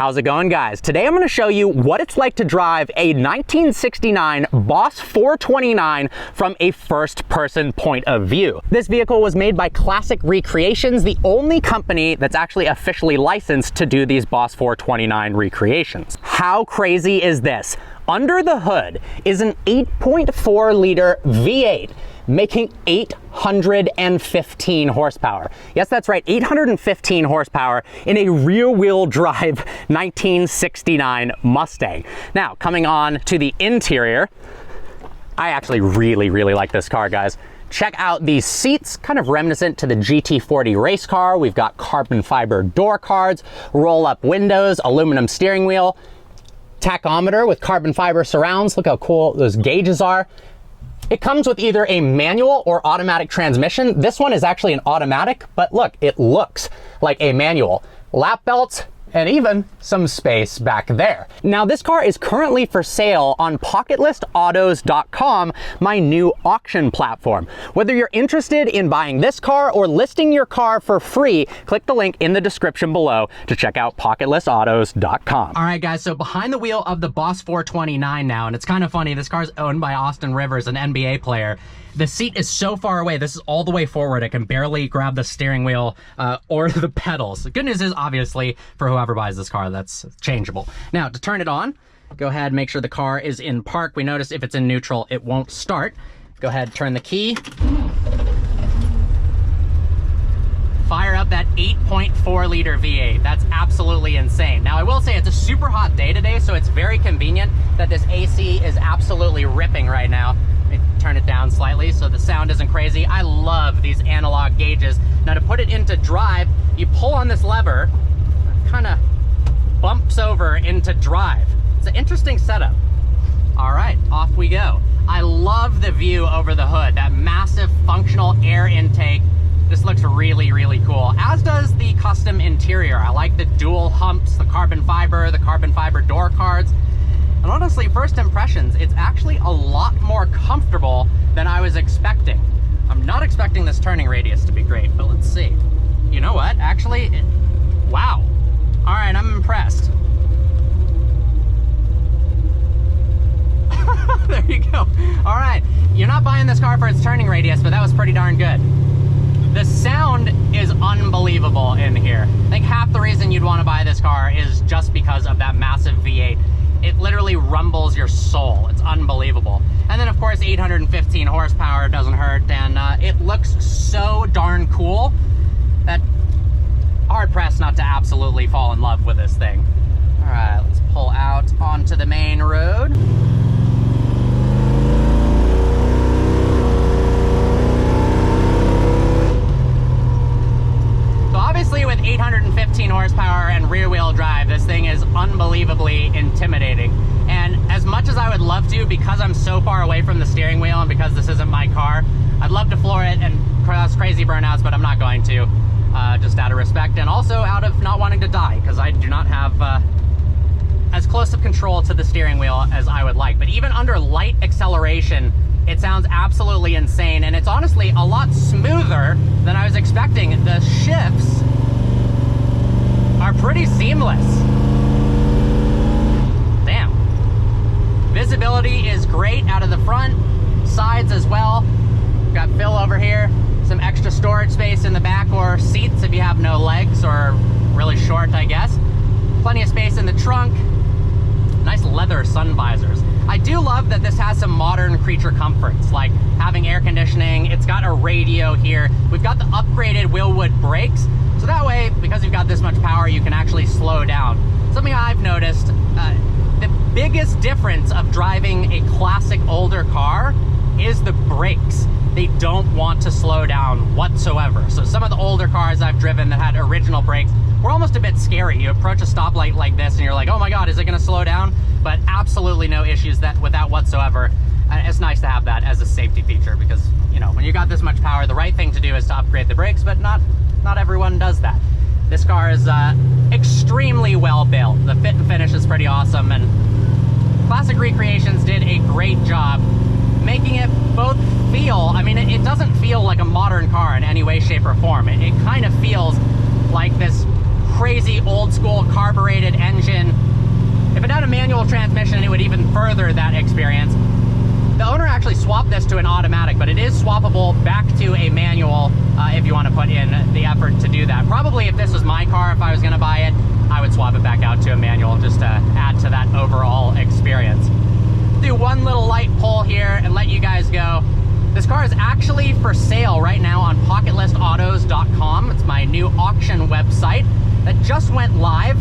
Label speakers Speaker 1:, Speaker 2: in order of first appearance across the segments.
Speaker 1: How's it going, guys? Today I'm going to show you what it's like to drive a 1969 Boss 429 from a first-person point of view. This vehicle was made by Classic Recreations, the only company that's actually officially licensed to do these Boss 429 recreations. How crazy is this? Under the hood is an 8.4 liter V8 making 815 horsepower. Yes, that's right, 815 horsepower in a rear-wheel drive 1969 Mustang. Now, coming on to the interior, I actually really like this car, guys. Check out these seats, kind of reminiscent to the GT40 race car. We've got carbon fiber door cards, roll-up windows, aluminum steering wheel, tachometer with carbon fiber surrounds. Look how cool those gauges are. It comes with either a manual or automatic transmission. This one is actually an automatic, but look, it looks like a manual. Lap belts, and even some space back there. Now, this car is currently for sale on PocketListAutos.com, my new auction platform. Whether you're interested in buying this car or listing your car for free, click the link in the description below to check out PocketListAutos.com. All right, guys, so behind the wheel of the Boss 429 now, and it's kind of funny, this car is owned by Austin Rivers, an NBA player. The seat is so far away. This is all the way forward. I can barely grab the steering wheel or the pedals. The good news is, obviously, for whoever buys this car, that's changeable. Now, to turn it on, go ahead, make sure the car is in park. We notice if it's in neutral, it won't start. Go ahead, turn the key. Fire up that 8.4 liter V8. That's absolutely insane. Now, I will say it's a super hot day today, so it's very convenient that this AC is absolutely ripping right now. Turn it down slightly so the sound isn't crazy. I love these analog gauges. Now, to put it into drive, you pull on this lever, it kind of bumps over into drive. It's an interesting setup. All right, off we go. I love the view over the hood, that massive functional air intake. This looks really cool, as does the custom interior. I like the dual humps, the carbon fiber door cards. And honestly, first impressions, it's actually a lot more comfortable than I was expecting. I'm not expecting this turning radius to be great, but let's see. You know what? Actually, wow. All right, I'm impressed. There you go. All right, you're not buying this car for its turning radius, but that was pretty darn good. The sound is unbelievable in here. I think half the reason you'd want to buy this car is just because of that massive V8. It literally rumbles your soul. It's unbelievable. And then, of course, 815 horsepower doesn't hurt, and it looks so darn cool that hard-pressed not to absolutely fall in love with this thing. All right, let's pull out onto the main road. Obviously, with 815 horsepower and rear-wheel drive, this thing is unbelievably intimidating. And as much as I would love to, because I'm so far away from the steering wheel and because this isn't my car, I'd love to floor it and cause crazy burnouts, but I'm not going to, just out of respect and also out of not wanting to die, because I do not have as close of control to the steering wheel as I would like. But even under light acceleration, it sounds absolutely insane, and it's honestly a lot smoother than I was expecting. The shifts are pretty seamless. Damn. Visibility is great out of the front, sides as well. Got fill over here, some extra storage space in the back, or seats if you have no legs or really short, I guess. Plenty of space in the trunk. Nice leather sun visors. I do love that this has some modern creature comforts, like having air conditioning. It's got a radio here. We've got the upgraded Willwood brakes, so that way, because you've got this much power, you can actually slow down. Something I've noticed, the biggest difference of driving a classic older car is the brakes. They don't want to slow down whatsoever. So some of the older cars I've driven that had original brakes were almost a bit scary. You approach a stoplight like this and you're like, oh my God, is it gonna slow down? But absolutely no issues with that whatsoever. It's nice to have that as a safety feature because, you know, when you got this much power, the right thing to do is to upgrade the brakes, but not everyone does that. This car is extremely well built. The fit and finish is pretty awesome, and Classic Recreations did a great job making it both feel, I mean, it doesn't feel like a modern car in any way, shape, or form. It kind of feels like this crazy old school carbureted engine further that experience. The owner actually swapped this to an automatic, but it is swappable back to a manual if you want to put in the effort to do that. Probably if this was my car, if I was going to buy it, I would swap it back out to a manual just to add to that overall experience. Do one little light pull here and let you guys go. This car is actually for sale right now on PocketListAutos.com. It's my new auction website that just went live.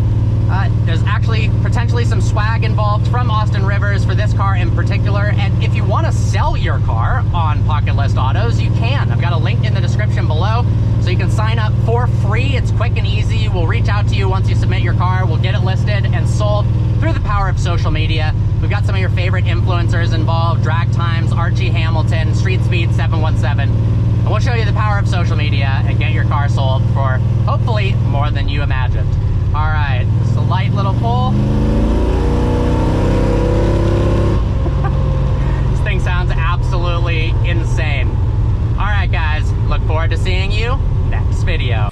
Speaker 1: There's actually potentially some swag involved from Austin Rivers for this car in particular. And if you want to sell your car on Pocket List Autos, you can. I've got a link in the description below, so you can sign up for free. It's quick and easy. We'll reach out to you once you submit your car. We'll get it listed and sold through the power of social media. We've got some of your favorite influencers involved: Drag Times, Archie Hamilton, Street Speed 717. And we'll show you the power of social media and get your car sold for hopefully more than you imagined. All right, just a light little pull. This thing sounds absolutely insane. All right, guys, look forward to seeing you next video.